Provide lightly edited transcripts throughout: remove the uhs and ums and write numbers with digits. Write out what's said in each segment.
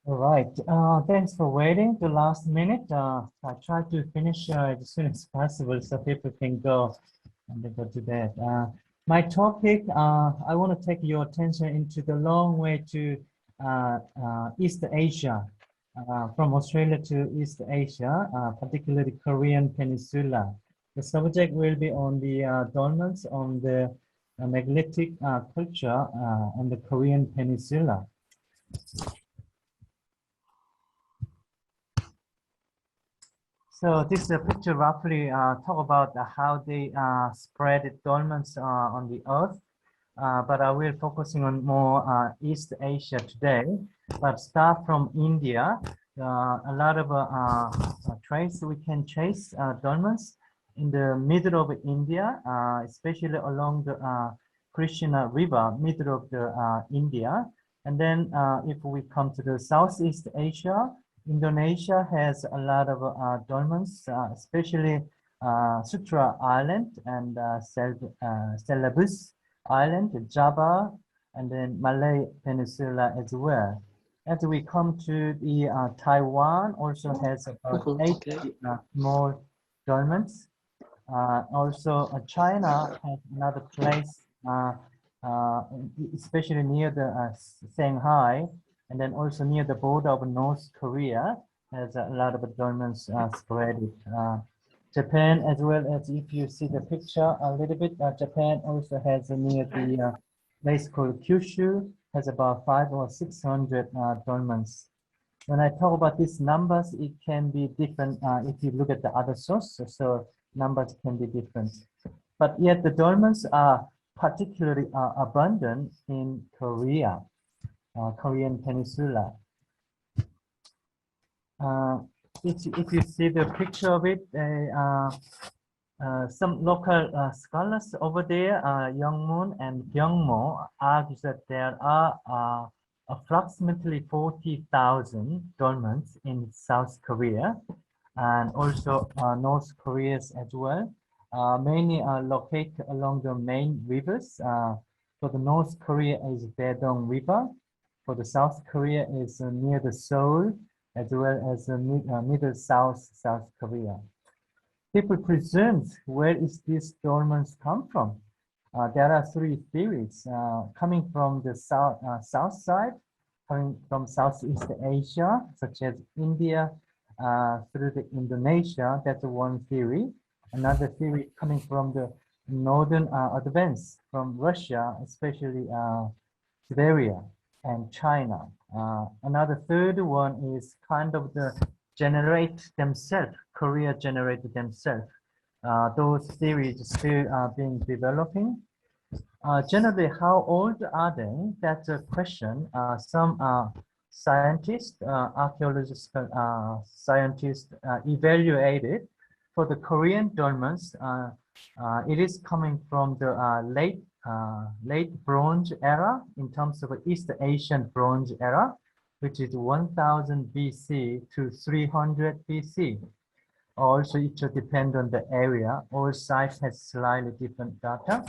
All right. Thanks for waiting the last minute. I try to finish as soon as possible so people can go and they go to bed. My topic, I want to take your attention into the long way to East Asia, from Australia to East Asia, particularly Korean Peninsula. The subject will be on the Dolmens, on the Megalithic culture on the Korean Peninsula. So this picture roughly talk about how they spread dolmens on the earth, but I will focusing on more East Asia today. But start from India, a lot of trace we can chase dolmens in the middle of India, especially along the Krishna River, middle of the India. And then if we come to the Southeast Asia, Indonesia has a lot of dolmens, especially Sutra Island and Celebes Island, Java, and then Malay Peninsula as well. As we come to the Taiwan, also has about 80 small dolmens. Also, China has another place, especially near the Shanghai, and then also near the border of North Korea, has a lot of dolmens spread. Japan, as well as if you see the picture a little bit, Japan also has near the place called Kyushu, has about 500 or 600 dolmens. When I talk about these numbers, it can be different if you look at the other sources, so numbers can be different. But yet the dolmens are particularly abundant in Korea, Korean Peninsula. If you see the picture of it, some local scholars over there, Youngmoon and Byungmo, argue that there are approximately 40,000 dolmens in South Korea and also North Korea as well. Many are located along the main rivers. For the North Korea is Daedong River. For the South Korea is near the Seoul, as well as middle South Korea. People presume where is this dolmens come from? There are three theories coming from the south side, coming from Southeast Asia, such as India, through the Indonesia. That's one theory. Another theory coming from the northern advance from Russia, especially Siberia and China. Another third one is kind of the generate themselves, Korea generated themselves. Those theories still are being developing. Generally, how old are they? That's a question. Some scientists, archaeologists, scientists evaluated for the Korean dolmens. It is coming from the late Bronze era in terms of East Asian Bronze era, which is 1000 BC to 300 BC. Also, it will depend on the area. All sites has slightly different data.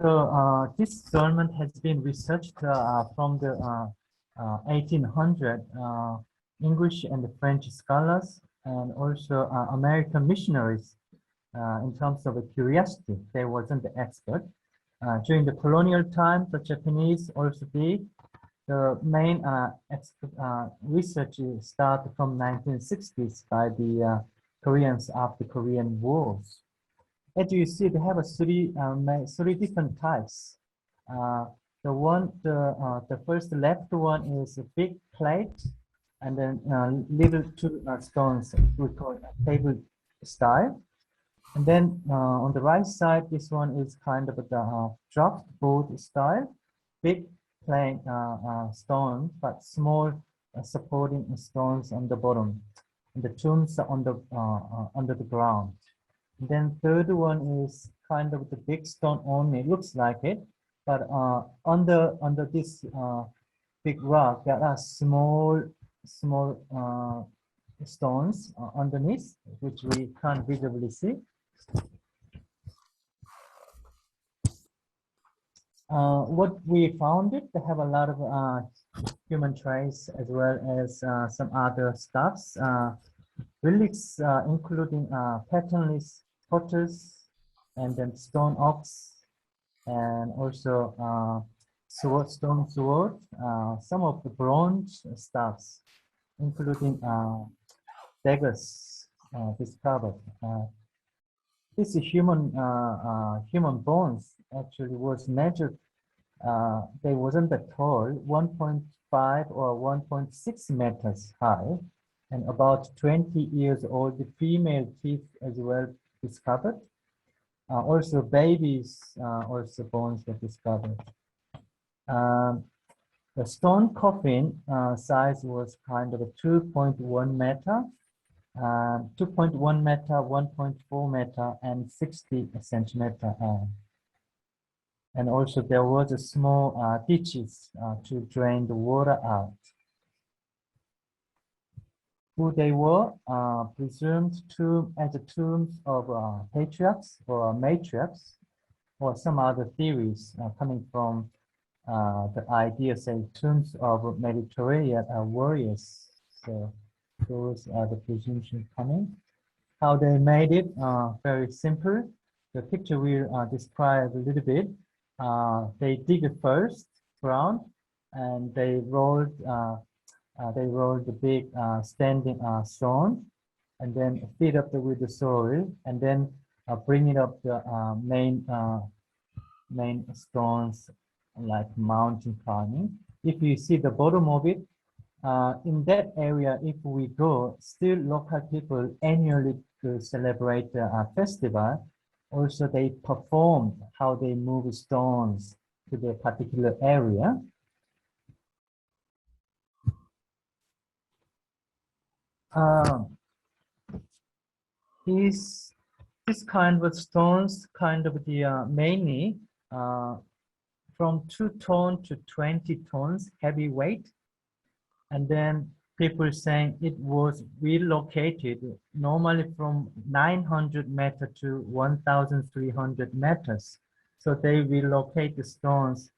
So this dolmen has been researched from the 1800 English and French scholars and also American missionaries in terms of a curiosity. They wasn't the expert. During the colonial time, the Japanese also did. The main research started from 1960s by the Koreans after Korean Wars. As you see, they have three different types. The first left one is a big plate, and then little two stones we call table style. And then on the right side, this one is kind of the dropped board style, big plain stone, but small supporting stones on the bottom, and the tombs are on the under the ground. And then third one is kind of the big stone only, looks like it, but under this big rock, there are small stones underneath, which we can't visibly see. What we found it, they have a lot of human trace as well as some other stuffs. Relics including patternless potters and then stone ox and also stone sword, some of the bronze stuffs, including daggers discovered. This human bones actually was measured. They wasn't that tall, 1.5 or 1.6 meters high, and about 20 years old. The female teeth as well discovered. Also, babies also bones were discovered. Um, the stone coffin size was kind of a 2.1 meter, 2.1 meter, 1.4 meter, and 60 centimeter. And also there was a small ditches to drain the water out. Who they were presumed as the tombs of patriarchs or matriarchs, or some other theories coming from the idea, say, tombs of Mediterranean warriors. So those are the presumptions coming. How they made it, very simple. The picture will describe a little bit. They dig it first, ground, and they rolled the big standing stone, and then feed up with the soil, and then bring it up the main stones like mountain climbing. If you see the bottom of it, in that area, if we go, still local people annually to celebrate the festival. Also, they perform how they move stones to the particular area. This kind of stones, kind of the mainly from 2 tons to 20 tons heavy weight. And then people saying it was relocated normally from 900 meters to 1,300 meters. So they relocate the stones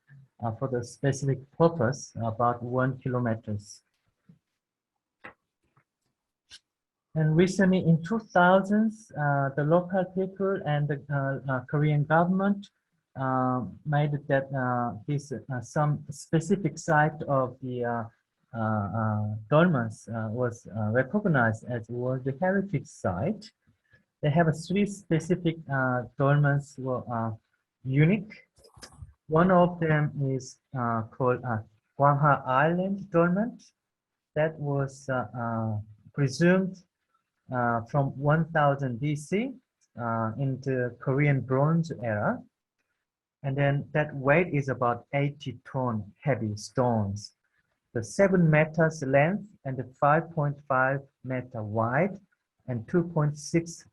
for the specific purpose, about 1 kilometers. And recently in 2000s, the local people and the Korean government made that this some specific site of the Dolmens was recognized as World Heritage Site. They have 3 specific dolmens were unique. One of them is called Gwangha Island Dolmen. That was presumed from 1000 BC in the Korean Bronze Era. And then that weight is about 80 ton heavy stones. The 7 meters length and the 5.5 meter wide and 2.6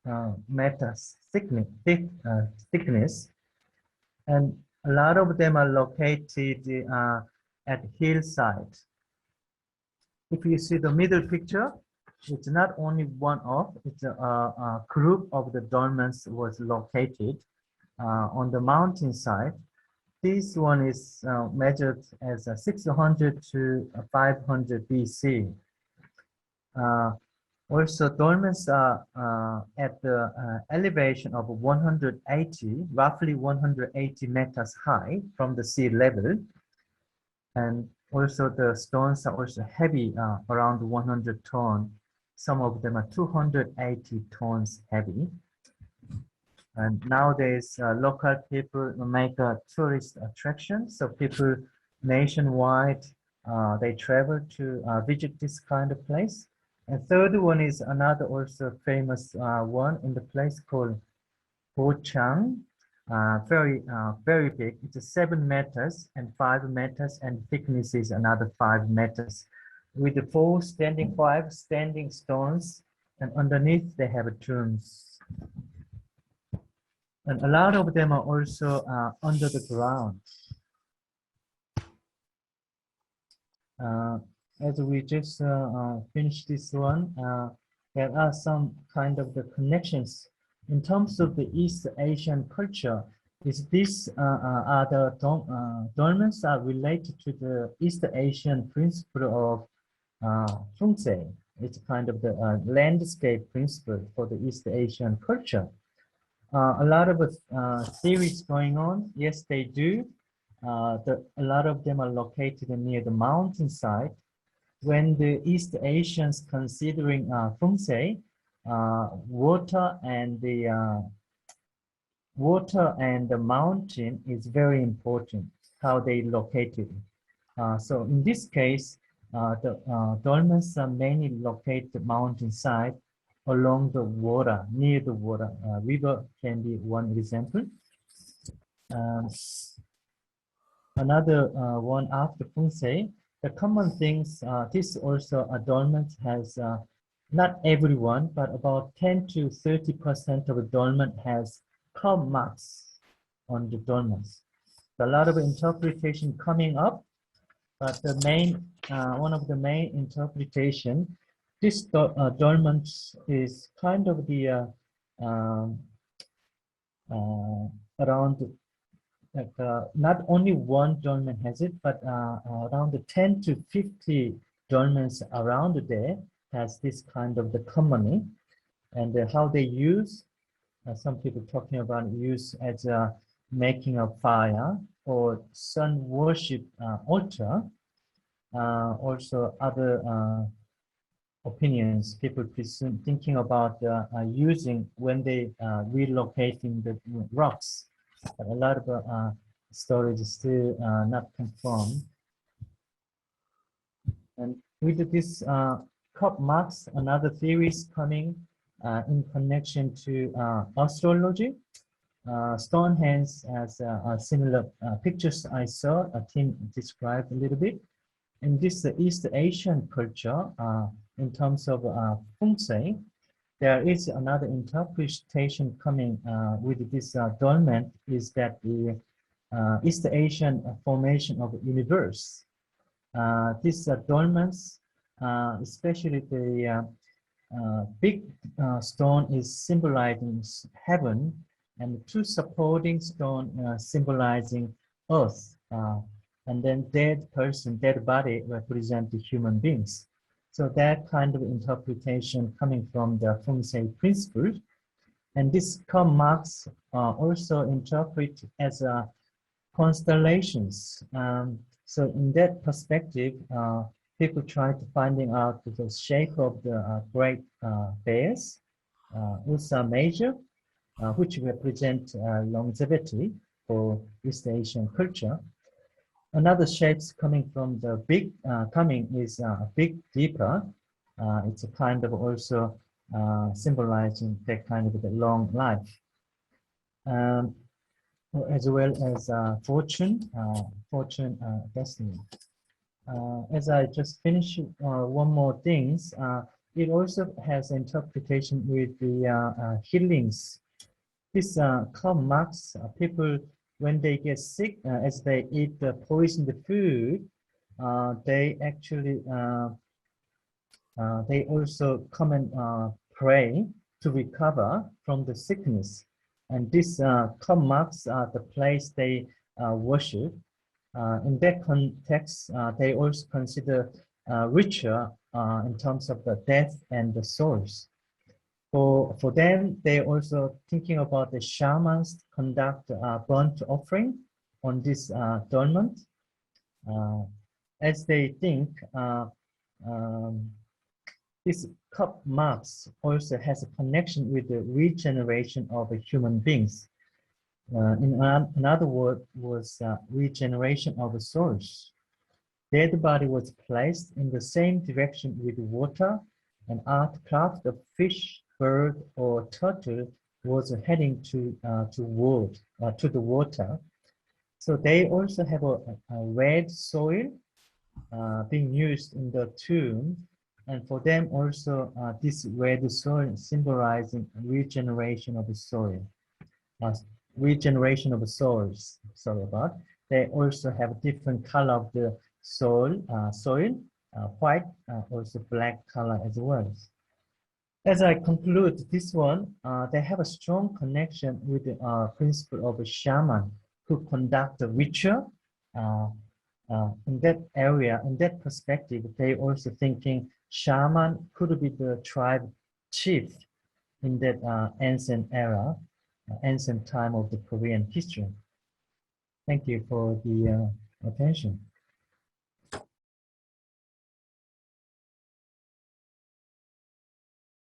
meters thickness. And a lot of them are located at hillside. If you see the middle picture, it's not only one of, it's a group of the dolmens was located on the mountainside. This one is measured as 600 to 500 BC. Also, dolmens are at the elevation of 180, roughly 180 meters high from the sea level. And also the stones are also heavy, around 100 tons. Some of them are 280 tons heavy. And nowadays, local people make a tourist attraction. So people nationwide, they travel to visit this kind of place. And third one is another also famous one in the place called Bochang. Very big. It's 7 meters and 5 meters, and thickness is another 5 meters. With the 5 standing stones, and underneath they have tombs. And a lot of them are also under the ground. As we just finished this one, there are some kind of the connections. In terms of the East Asian culture, is this are the dolmens are related to the East Asian principle of Feng Shui. It's kind of the landscape principle for the East Asian culture. A lot of theories going on. Yes, they do. A lot of them are located near the mountainside. When the East Asians considering Feng Shui, water and the mountain is very important, how they located. So in this case, the dolmens are mainly located mountainside along the water, near the water. River can be one example. Another one after Feng Shui, the common things, this also a dolmen has, not everyone, but about 10 to 30% of a dolmen has curb marks on the dolmens. A lot of interpretation coming up, but the main, one of the main interpretation, this dolmen is kind of the around not only one dolmen has it, but around the 10 to 50 dolmens around there has this kind of the commony, and how they use, some people talking about use as a making a fire or sun worship altar. Also other opinions, people presume thinking about using when they relocating the rocks. But a lot of stories is still not confirmed. And with this cup marks, another theory is coming in connection to astrology. Stonehenge has similar pictures I saw, Tim described a little bit. In this East Asian culture, in terms of Feng Shui, there is another interpretation coming with this dolmen, is that the East Asian formation of the universe. These dolmens, especially the big stone is symbolizing heaven, and the two supporting stone symbolizing earth. And then dead person, dead body represent the human beings. So that kind of interpretation coming from the Feng Shui principle. And this marks also interpret as constellations. So in that perspective, people try to finding out the shape of the great bears, Ursa Major, which represent longevity for East Asian culture. Another shapes coming from the big, is Big Dipper. It's a kind of also symbolizing that kind of the long life. As well as fortune, destiny. As I just finished one more things, it also has interpretation with the healings. This marks people when they get sick, as they eat the poisoned food, they actually they also come and pray to recover from the sickness. And this marks the place they worship. In that context, they also consider ritual in terms of the death and the souls. For them, they also thinking about the shamans conduct burnt offering on this dolmen, as they think this cup marks also has a connection with the regeneration of human beings. In another word was regeneration of souls. Dead body was placed in the same direction with water, and art craft of fish, bird, or turtle was heading to the water. So they also have a red soil being used in the tomb, and for them also this red soil symbolizing regeneration of the soil, regeneration of the souls. Sorry about. They also have different color of the soil, white, also black color as well. As I conclude this one, they have a strong connection with the principle of a shaman who conduct the ritual. In that area, in that perspective, they also thinking shaman could be the tribe chief in that ancient era, ancient time of the Korean history. Thank you for the attention.